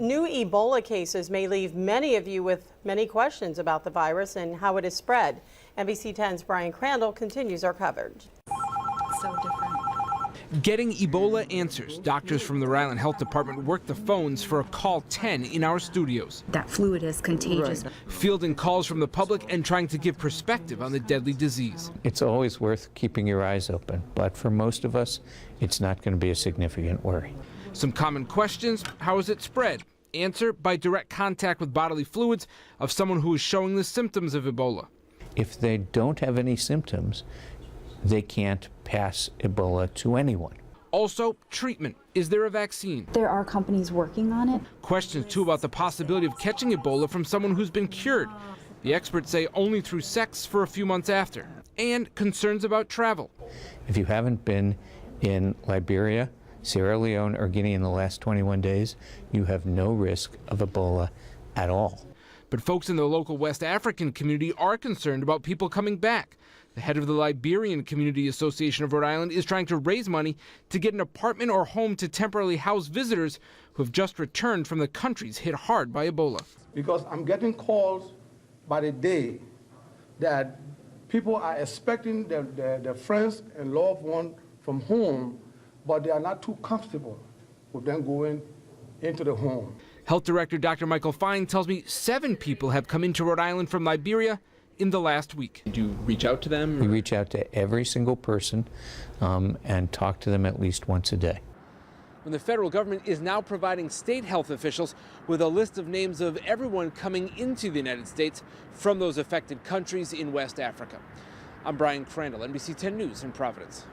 New Ebola cases may leave many of you with many questions about the virus and how it is spread. NBC 10's Brian Crandall continues our coverage. So different. Getting Ebola answers. Doctors from the Rhode Island Health Department work the phones for a call 10 in our studios. That fluid is contagious. Fielding calls from the public and trying to give perspective on the deadly disease. It's always worth keeping your eyes open, but for most of us, it's not going to be a significant worry. Some common questions: how is it spread? Answer: by direct contact with bodily fluids of someone who is showing the symptoms of Ebola. If they don't have any symptoms, they can't pass Ebola to anyone. Also, treatment. Is there a vaccine? There are companies working on it. Questions, too, about the possibility of catching Ebola from someone who's been cured. The experts say only through sex for a few months after. And concerns about travel. If you haven't been in Liberia, Sierra Leone, or Guinea in the last 21 days, you have no risk of Ebola at all. But folks in the local West African community are concerned about people coming back. The head of the Liberian Community Association of Rhode Island is trying to raise money to get an apartment or home to temporarily house visitors who have just returned from the countries hit hard by Ebola. Because I'm getting calls by the day that people are expecting their friends and loved ones from home, but they are not too comfortable with them going into the home. Health Director Dr. Michael Fine tells me 7 people have come into Rhode Island from Liberia in the last week. Do you reach out to them? We reach out to every single person and talk to them at least once a day. When the federal government is now providing state health officials with a list of names of everyone coming into the United States from those affected countries in West Africa. I'm Brian Crandall, NBC 10 News in Providence.